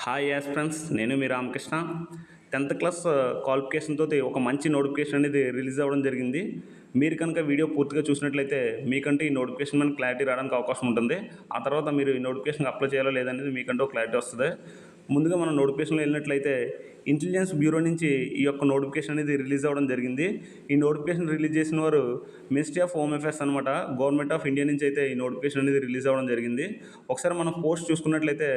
Hi as friends, నేను మీ Ramakrishna. 10th class క్వాలిఫికేషన్తో ఒక మంచి నోటిఫికేషన్ అనేది రిలీజ్ అవ్వడం జరిగింది. మీరు కనుక వీడియో పూర్తిగా చూసినట్లయితే మీకంటే ఈ నోటిఫికేషన్ మీద క్లారిటీ రావడానికి అవకాశం ఉంటుంది. ఆ తర్వాత మీరు ఈ నోటిఫికేషన్ అప్లై చేయాలో లేదనేది మీకంటూ క్లారిటీ వస్తుంది. ముందుగా మనం నోటిఫికేషన్లో వెళ్ళినట్లయితే ఇంటెలిజెన్స్ బ్యూరో నుంచి ఈ యొక్క నోటిఫికేషన్ అనేది రిలీజ్ అవ్వడం జరిగింది. ఈ నోటిఫికేషన్ రిలీజ్ చేసిన వారు మినిస్ట్రీ ఆఫ్ హోమ్ అఫేర్స్ అనమాట. గవర్నమెంట్ ఆఫ్ ఇండియా నుంచి అయితే ఈ నోటిఫికేషన్ అనేది రిలీజ్ అవ్వడం జరిగింది. ఒకసారి మనం పోస్ట్ చూసుకున్నట్లయితే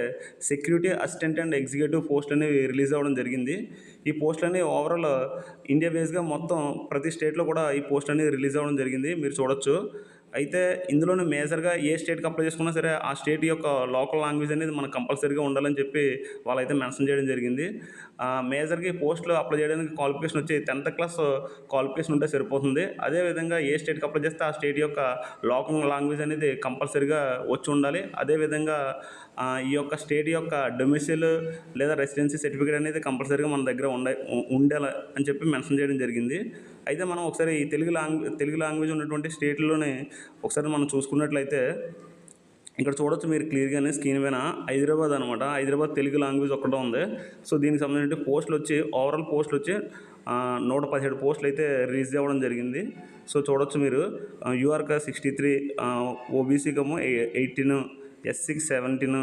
security assistant and executive post అనేవి రిలీజ్ అవ్వడం జరిగింది. ఈ పోస్ట్ అనేవి ఓవరాల్ ఇండియా బేస్గా మొత్తం ప్రతి స్టేట్లో కూడా ఈ పోస్ట్ అనేది రిలీజ్ అవ్వడం జరిగింది. మీరు చూడొచ్చు. అయితే ఇందులోనే మేజర్గా ఏ స్టేట్కి అప్లై చేసుకున్నా సరే ఆ స్టేట్ యొక్క లోకల్ లాంగ్వేజ్ అనేది మనకు కంపల్సరీగా ఉండాలని చెప్పి వాళ్ళైతే మెన్షన్ చేయడం జరిగింది. మేజర్గా ఈ పోస్టులు అప్లై చేయడానికి క్వాలిఫికేషన్ వచ్చి 10th క్లాస్ క్వాలిఫికేషన్ ఉంటే సరిపోతుంది. అదేవిధంగా ఏ స్టేట్కి అప్లై చేస్తే ఆ స్టేట్ యొక్క లోకల్ లాంగ్వేజ్ అనేది కంపల్సరీగా వచ్చి ఉండాలి. అదేవిధంగా ఈ యొక్క స్టేట్ యొక్క డొమిసైల్ లేదా రెసిడెన్సీ సర్టిఫికేట్ అనేది కంపల్సరీగా మన దగ్గర ఉండాలి అని చెప్పి మెన్షన్ చేయడం జరిగింది. అయితే మనం ఒకసారి ఈ తెలుగు లాంగ్వేజ్ ఉన్నటువంటి స్టేట్లోనే ఒకసారి మనం చూసుకున్నట్లయితే ఇక్కడ చూడొచ్చు మీరు క్లియర్గానే స్క్రీన్ పైన హైదరాబాద్ అనమాట. హైదరాబాద్ తెలుగు లాంగ్వేజ్ ఒక్కటే ఉంది. సో దీనికి సంబంధించిన పోస్టులు వచ్చి ఓవరాల్ పోస్టులు వచ్చి 117 పోస్టులు అయితే రిలీజ్ అవ్వడం జరిగింది. సో చూడొచ్చు మీరు యూఆర్క 63, ఓబీసీకేమో 18, ఎస్సీకి 17,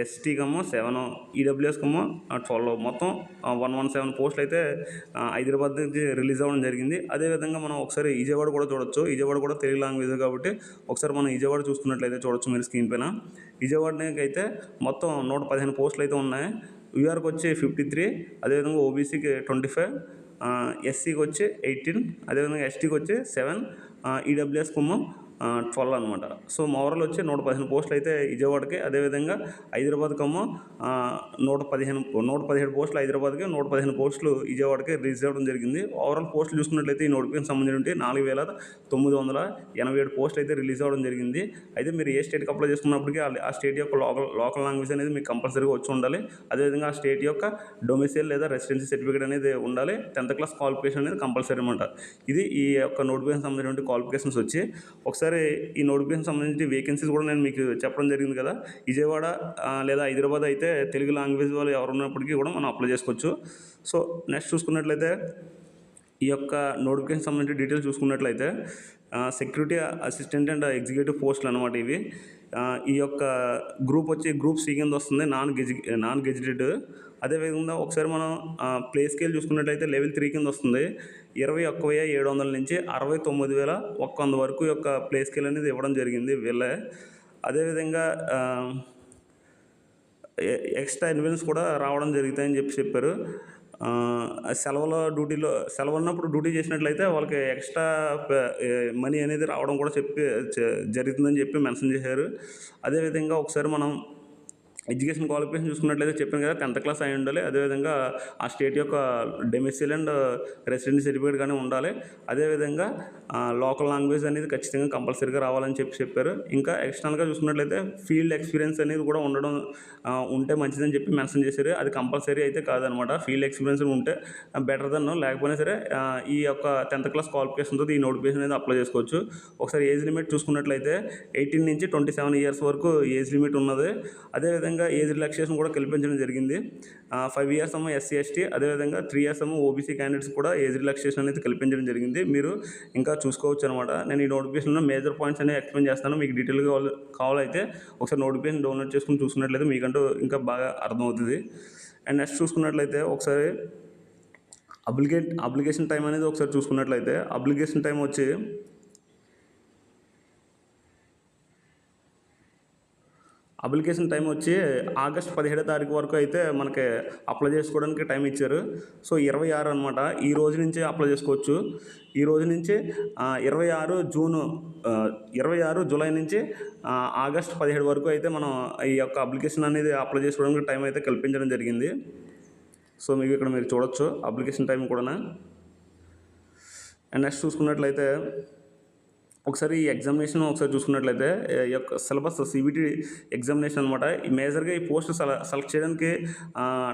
ఎస్టీకేమో 7, ఈడబ్ల్యూఎస్కేమో 12, మొత్తం 117 పోస్టులు అయితే హైదరాబాద్ నుంచి రిలీజ్ అవ్వడం జరిగింది. అదేవిధంగా మనం ఒకసారి విజయవాడ కూడా చూడొచ్చు. విజయవాడ కూడా తెలుగు లాంగ్వేజ్ కాబట్టి ఒకసారి మనం విజయవాడ చూసుకున్నట్లయితే చూడొచ్చు మీరు స్క్రీన్ పైన. విజయవాడకి అయితే మొత్తం 115 పోస్టులు అయితే ఉన్నాయి. యూఆర్కి వచ్చి 53, అదేవిధంగా ఓబీసీకి 25, ఎస్సీకి వచ్చి 18, అదేవిధంగా ఎస్టీకి వచ్చి 7, ఈడబ్ల్యూఎస్కేమో 12 అనమాట. సో ఓవరాల్ వచ్చి 115 పోస్టులు అయితే విజయవాడకి, అదేవిధంగా హైదరాబాద్కేమో 117 పోస్టులు హైదరాబాద్కి, 115 పోస్టులు విజయవాడకి రిలీజ్ అవ్వడం జరిగింది. ఓవరాల్ పోస్టులు చూసుకున్నట్లయితే ఈ నోటిఫికేషన్ సంబంధించి 4,987 పోస్టులు అయితే రిలీజ్ అవ్వడం జరిగింది. అయితే మీరు ఏ స్టేట్కి అప్లై చేసుకున్నప్పటికీ ఆ స్టేట్ యొక్క లోకల్ లాంగ్వేజ్ అనేది మీకు కంపల్సరీగా వచ్చి ఉండాలి. అదేవిధంగా ఆ స్టేట్ యొక్క డొమిసైల్ లేదా రెసిడెన్సీ సర్టిఫికేట్ అనేది ఉండాలి. 10th క్లాస్ క్వాలిఫికేషన్ అనేది కంపల్సరీ అనమాట. ఇది ఈ యొక్క నోటిఫికేషన్ సంబంధించిన క్వాలిఫికేషన్స్ వచ్చి ఒకసారి ఈ నోటిఫికేషన్ సంబంధించి వేకెన్సీస్ కూడా నేను మీకు చెప్పడం జరిగింది కదా. విజయవాడ లేదా హైదరాబాద్ అయితే తెలుగు లాంగ్వేజ్ వాళ్ళు ఎవరు ఉన్నప్పటికీ కూడా మనం అప్లై చేసుకోవచ్చు. సో నెక్స్ట్ చూసుకున్నట్లయితే ఈ యొక్క నోటిఫికేషన్ సంబంధించిన డీటెయిల్స్ చూసుకున్నట్లయితే సెక్యూరిటీ అసిస్టెంట్ అండ్ ఎగ్జిక్యూటివ్ పోస్టులు అనమాట ఇవి. ఈ యొక్క గ్రూప్ వచ్చి గ్రూప్ సి కింద వస్తుంది, నాన్ గెజిటెడ్. అదేవిధంగా ఒకసారి మనం ప్లే స్కేల్ చూసుకున్నట్లయితే లెవెల్ 3 కింద వస్తుంది. 21,700 నుంచి 69,100 వరకు యొక్క ప్లే స్కేల్ అనేది ఇవ్వడం జరిగింది వీళ్ళే. అదేవిధంగా ఎక్స్ట్రా ఎన్వెన్స్ కూడా రావడం జరుగుతాయని చెప్పారు. సెలవు ఉన్నప్పుడు డ్యూటీ చేసినట్లయితే వాళ్ళకి ఎక్స్ట్రా మనీ అనేది రావడం కూడా జరుగుతుందని చెప్పి మెన్షన్ చేశారు. అదేవిధంగా ఒకసారి మనం ఎడ్యుకేషన్ క్వాలిఫికేషన్ చూసుకున్నట్లయితే చెప్పాను కదా, 10th క్లాస్ అయి ఉండాలి. అదేవిధంగా ఆ స్టేట్ యొక్క డొమిసైల్ అండ్ రెసిడెన్సీ సర్టిఫికేట్ కానీ ఉండాలి. అదేవిధంగా లోకల్ లాంగ్వేజ్ అనేది ఖచ్చితంగా కంపల్సరీగా రావాలని చెప్పారు. ఇంకా ఎక్స్టర్నల్గా చూసుకున్నట్లయితే ఫీల్డ్ ఎక్స్పీరియన్స్ అనేది కూడా ఉంటే మంచిదని చెప్పి మెన్షన్ చేశారు. అది కంపల్సరీ అయితే కాదనమాట. ఫీల్డ్ ఎక్స్పీరియన్స్ ఉంటే బెటర్ దెన్, లేకపోయినా సరే ఈ యొక్క 10th క్లాస్ క్వాలిఫికేషన్తో ఈ నోటిఫికేషన్ అనేది అప్లై చేసుకోవచ్చు. ఒకసారి ఏజ్ లిమిట్ చూసుకున్నట్లయితే 18 నుంచి 27 ఇయర్స్ వరకు ఏజ్ లిమిట్ ఉన్నది. అదేవిధంగా ఏజ్ రిలాక్సేషన్ కూడా కల్పించడం జరిగింది. 5 ఇయర్స్ ఏమో ఎస్సీ ఎస్టీ, అదేవిధంగా 3 ఇయర్స్ ఏమో ఓబీసీ క్యాండిడేట్స్ కూడా ఏజ్ రిలాక్సేషన్ అనేది కల్పించడం జరిగింది. మీరు ఇంకా చూసుకోవచ్చు అనమాట. నేను ఈ నోటిఫికేషన్లో మేజర్ పాయింట్స్ అనేవి ఎక్స్ప్లెయిన్ చేస్తాను. మీకు డీటెయిల్గా కావాలైతే ఒకసారి నోటిఫికేషన్ డౌన్లోడ్ చేసుకుని చూసుకున్నట్లయితే మీకంటూ ఇంకా బాగా అర్థమవుతుంది. అండ్ నెక్స్ట్ చూసుకున్నట్లయితే ఒకసారి అప్లికేషన్ టైం అనేది ఒకసారి చూసుకున్నట్లయితే అప్లికేషన్ టైం వచ్చి ఆగస్ట్ 17వ తారీఖు వరకు అయితే మనకి అప్లై చేసుకోవడానికి టైం ఇచ్చారు. సో 26 అనమాట. ఈ రోజు నుంచే అప్లై చేసుకోవచ్చు. ఈ రోజు నుంచి 26 జూలై నుంచి ఆగస్ట్ 17 వరకు అయితే మనం ఈ యొక్క అప్లికేషన్ అనేది అప్లై చేసుకోవడానికి టైం అయితే కల్పించడం జరిగింది. సో మీకు ఇక్కడ మీరు చూడొచ్చు అప్లికేషన్ టైం కూడా. అండ్ నెక్స్ట్ చూసుకున్నట్లయితే ఒకసారి ఈ ఎగ్జామినేషన్ ఒకసారి చూసుకున్నట్లయితే ఈ యొక్క సిలబస్ సిబిటి ఎగ్జామినేషన్ అనమాట. మేజర్గా ఈ పోస్ట్ సెలెక్ట్ చేయడానికి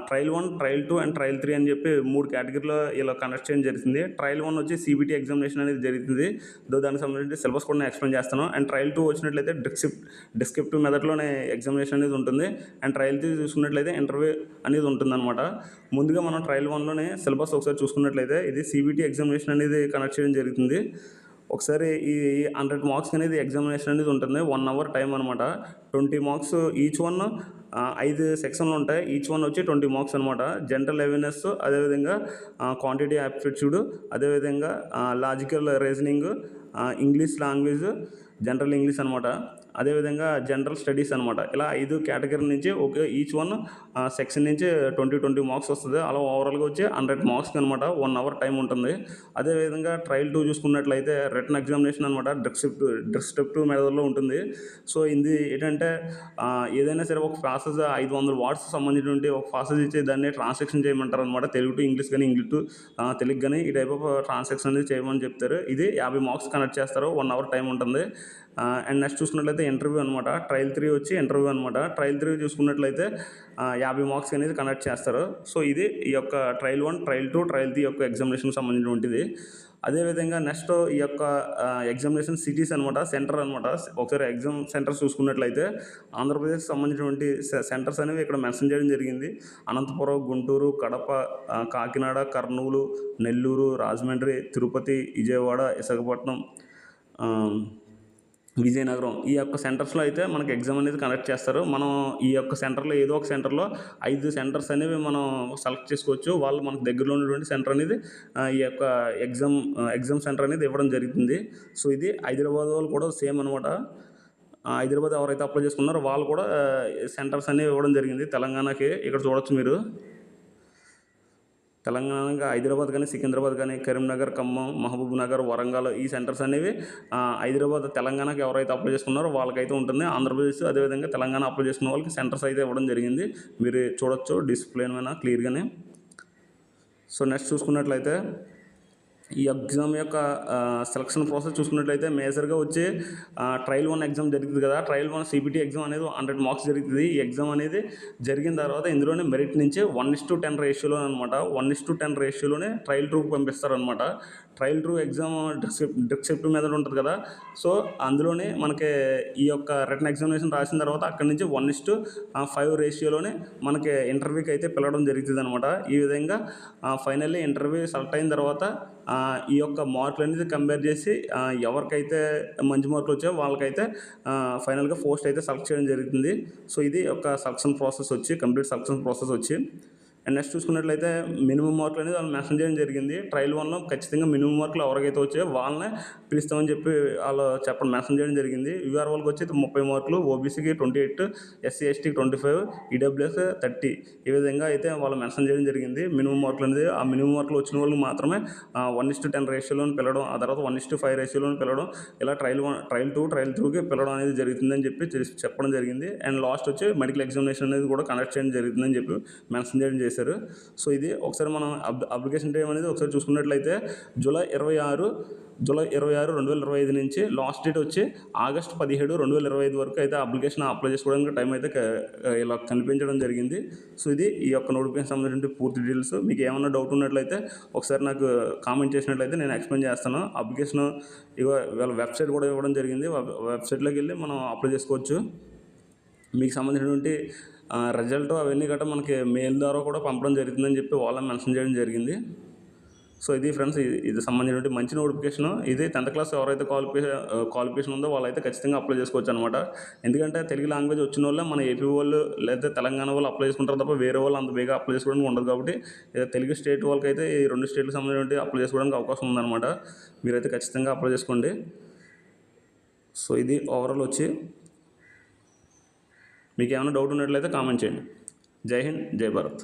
ట్రయల్ 1, ట్రయల్ 2 అండ్ ట్రయల్ 3 అని చెప్పి 3 కేటగిరీలో ఇలా కండక్ట్ చేయడం జరుగుతుంది. ట్రయల్ 1 వచ్చి సిబిటి ఎగ్జామినేషన్ అనేది జరుగుతుంది. దానికి సంబంధించి సిలబస్ కూడా నేను ఎక్స్ప్లెయిన్ చేస్తాను. అండ్ ట్రయల్ 2 వచ్చినట్లయితే డిస్క్రిప్టివ్ మెథడ్లోనే ఎగ్జామినేషన్ అనేది ఉంటుంది. అండ్ ట్రయల్ 3 చూసుకున్నట్లయితే ఇంటర్వ్యూ అనేది ఉంటుందన్నమాట. ముందుగా మనం ట్రయల్ 1లోనే సిలబస్ ఒకసారి చూసుకున్నట్లయితే ఇది సిబిటి ఎగ్జామినేషన్ అనేది కండక్ట్ చేయడం జరుగుతుంది. ఒకసారి ఈ 100 మార్క్స్ అనేది ఎగ్జామినేషన్ అనేది ఉంటుంది. 1 అవర్ టైం అనమాట. 20 మార్క్స్ ఈచ్ వన్, 5 సెక్షన్లు ఉంటాయి. ఈచ్ వన్ వచ్చి 20 మార్క్స్ అనమాట. జనరల్ అవేర్నెస్, అదేవిధంగా క్వాంటిటీ యాప్టిట్యూడ్, అదేవిధంగా logical reasoning, English language, general English అనమాట. అదేవిధంగా జనరల్ స్టడీస్ అనమాట. ఇలా 5 కేటగిరీ నుంచి ఈచ్ వన్ సెక్షన్ నుంచి 20 మార్క్స్ వస్తుంది. అలా ఓవరాల్గా వచ్చి 100 మార్క్స్కి అనమాట 1 అవర్ టైం ఉంటుంది. అదేవిధంగా ట్రయల్ 2 చూసుకున్నట్లయితే రిటన్ ఎగ్జామినేషన్ అనమాట. డిస్క్రిప్టివ్ మెథడ్లో ఉంటుంది. సో ఇది ఏంటంటే ఏదైనా సరే ఒక ప్యాసేజ్ 500 వర్డ్స్ సంబంధించినటువంటి ఒక ప్యాసేజ్ ఇచ్చి దాన్ని ట్రాన్స్లేషన్ చేయమంటారు అనమాట. తెలుగు టు ఇంగ్లీష్ కానీ, ఇంగ్లీష్ టు తెలుగు కానీ ఈ టైప్ ఆఫ్ ట్రాన్స్లేషన్ అనేది చేయమని చెప్తారు. ఇది 50 మార్క్స్ కనెక్ట్ చేస్తారు. 1 అవర్ టైం ఉంటుంది. అండ్ నెక్స్ట్ చూసుకున్నట్లయితే ఇంటర్వ్యూ అనమాట. ట్రయల్ 3 వచ్చి ఇంటర్వ్యూ అనమాట. ట్రయల్ 3 చూసుకున్నట్లయితే 50 మార్క్స్ అనేది కండక్ట్ చేస్తారు. సో ఇది ఈ యొక్క ట్రయల్ 1, ట్రయల్ 2, ట్రయల్ 3 యొక్క ఎగ్జామినేషన్కి సంబంధించినటువంటిది. అదేవిధంగా నెక్స్ట్ ఈ యొక్క ఎగ్జామినేషన్ సిటీస్ అనమాట, సెంటర్ అనమాట. ఒకసారి ఎగ్జామ్ సెంటర్స్ చూసుకున్నట్లయితే ఆంధ్రప్రదేశ్కి సంబంధించినటువంటి సెంటర్స్ అనేవి ఇక్కడ మెన్షన్ చేయడం జరిగింది. అనంతపురం, గుంటూరు, కడప, కాకినాడ, కర్నూలు, నెల్లూరు, రాజమండ్రి, తిరుపతి, విజయవాడ, విశాఖపట్నం, విజయనగరం ఈ యొక్క సెంటర్స్లో అయితే మనకి ఎగ్జామ్ అనేది కండక్ట్ చేస్తారు. మనం ఈ యొక్క సెంటర్లో ఏదో ఒక సెంటర్లో 5 సెంటర్స్ అనేవి మనం సెలెక్ట్ చేసుకోవచ్చు. వాళ్ళు మనకు దగ్గరలో ఉన్నటువంటి సెంటర్ అనేది ఈ యొక్క ఎగ్జామ్ సెంటర్ అనేది ఇవ్వడం జరుగుతుంది. సో ఇది హైదరాబాద్ వాళ్ళు కూడా సేమ్ అనమాట. హైదరాబాద్ ఎవరైతే అప్లై చేసుకున్నారో వాళ్ళు కూడా సెంటర్స్ అనేవి ఇవ్వడం జరిగింది. తెలంగాణకి ఇక్కడ చూడొచ్చు మీరు. తెలంగాణకి హైదరాబాద్ కానీ, సికింద్రాబాద్ కానీ, కరీంనగర్, ఖమ్మం, మహబూబ్ నగర్, వరంగల్ ఈ సెంటర్స్ అనేవి హైదరాబాద్, తెలంగాణకి ఎవరైతే అప్లై చేసుకున్నారో వాళ్ళకైతే ఉంటుంది. ఆంధ్రప్రదేశ్ అదేవిధంగా తెలంగాణ అప్లై చేసుకున్న వాళ్ళకి సెంటర్స్ అయితే ఇవ్వడం జరిగింది. మీరు చూడొచ్చు డిస్ప్లే మీద క్లియర్గానే. సో నెక్స్ట్ చూసుకున్నట్లయితే ఈ ఎగ్జామ్ యొక్క సెలక్షన్ ప్రాసెస్ చూసుకున్నట్లయితే మేజర్గా వచ్చి ట్రయల్ 1 ఎగ్జామ్ జరుగుతుంది కదా. ట్రయల్ 1 సిబిటి ఎగ్జామ్ అనేది 100 మార్క్స్ జరుగుతుంది. ఈ ఎగ్జామ్ అనేది జరిగిన తర్వాత ఇందులోనే మెరిట్ నుంచి 1:10 రేషియోలో అనమాట. 1:10 రేషియోలోనే ట్రయల్ 2కి పంపిస్తారనమాట. ట్రయల్ 2 ఎగ్జామ్ డిస్క్రిప్టివ్ మెథడ్ ఉంటుంది కదా. సో అందులోనే మనకి ఈ యొక్క రిటన్ ఎగ్జామినేషన్ రాసిన తర్వాత అక్కడి నుంచి 1:5 రేషియోలోనే మనకి ఇంటర్వ్యూకి అయితే పిలవడం జరుగుతుంది అనమాట. ఈ విధంగా ఫైనల్లీ ఇంటర్వ్యూ సెలెక్ట్ అయిన తర్వాత ఈ యొక్క మార్కులు అనేది కంపేర్ చేసి ఎవరికైతే మంచి మార్కులు వచ్చాయో వాళ్ళకైతే ఫైనల్గా పోస్ట్ అయితే సెలెక్ట్ చేయడం జరుగుతుంది. సో ఇది ఒక సెలక్షన్ ప్రాసెస్ వచ్చి కంప్లీట్ సెలక్షన్ ప్రాసెస్ వచ్చి. అండ్ నెక్స్ట్ చూసుకున్నట్లయితే మినిమం మార్కులు అనేది వాళ్ళు మెన్షన్ చేయడం జరిగింది. ట్రయల్ 1లో ఖచ్చితంగా మినిమం మార్కులు ఎవరికైతే వచ్చాయో వాళ్ళనే పిలుస్తామని చెప్పి వాళ్ళు మెన్షన్ చేయడం జరిగింది. యూఆర్ వాళ్ళకి వచ్చి 30 మార్కులు, ఓబీసీకి 28, ఎస్సీ ఎస్టీకి 25, ఈడబ్ల్యూఎస్ 30 ఈ విధంగా అయితే వాళ్ళు మెన్షన్ చేయడం జరిగింది. మినిమం మార్కులు అనేది ఆ మినిమం మార్కులు వచ్చిన వాళ్ళకి మాత్రమే 1:10 రేషియోలోని పిలవడం, ఆ తర్వాత 1:5 రేషియోలోని పిలవడం, ఇలా ట్రయల్ 2, ట్రయల్ 3కి పిలవడం అనేది జరుగుతుందని చెప్పి చెప్పడం జరిగింది. అండ్ లాస్ట్ వచ్చి మెడికల్ ఎగ్జామినేషన్ అనేది కూడా కండక్ట్ చేయడం జరుగుతుందని చెప్పి మెన్షన్ చేయడం చేశారు. సో ఇది ఒకసారి మనం అప్లికేషన్ టైం అనేది ఒకసారి చూసుకున్నట్లయితే జూలై 26, 2025 నుంచి లాస్ట్ డేట్ వచ్చి ఆగస్ట్ 17, 2025 వరకు అయితే అప్లికేషన్ అప్లై చేసుకోవడానికి టైం అయితే ఇలా కనిపించడం జరిగింది. సో ఇది ఈ యొక్క నోటిఫికేషన్ సంబంధించిన పూర్తి డీటెయిల్స్. మీకు ఏమైనా డౌట్ ఉన్నట్లయితే ఒకసారి నాకు కామెంట్ చేసినట్లయితే నేను ఎక్స్ప్లెయిన్ చేస్తాను. అప్లికేషన్ వాళ్ళ వెబ్సైట్ కూడా ఇవ్వడం జరిగింది. వెబ్సైట్లోకి వెళ్ళి మనం అప్లై చేసుకోవచ్చు. మీకు సంబంధించినటువంటి రిజల్ట్ అవన్నీ గట్రా మనకి మెయిల్ ద్వారా కూడా పంపడం జరుగుతుందని చెప్పి వాళ్ళ మెన్షన్ చేయడం జరిగింది. సో ఇది ఫ్రెండ్స్, ఇది సంబంధించిన మంచి నోటిఫికేషన్. ఇది 10th క్లాస్ ఎవరైతే క్వాలిఫికేషన్ ఉందో వాళ్ళైతే ఖచ్చితంగా అప్లై చేసుకోవచ్చు అనమాట. ఎందుకంటే తెలుగు లాంగ్వేజ్ వచ్చిన వాళ్ళే మన ఏపీ వాళ్ళు లేదా తెలంగాణ వాళ్ళు అప్లై చేసుకుంటారు తప్ప వేరే వాళ్ళు అంత బేగా అప్లై చేసుకోవడానికి ఉండదు. కాబట్టి తెలుగు స్టేట్ వాళ్ళకైతే ఈ 2 స్టేట్లకు సంబంధించిన అప్లై చేసుకోవడానికి అవకాశం ఉందన్నమాట. మీరైతే ఖచ్చితంగా అప్లై చేసుకోండి. సో ఇది ఓవరాల్ వచ్చి. మీకు ఏమైనా డౌట్ ఉన్నట్లయితే కామెంట్ చేయండి. జై హింద్, జై భారత్.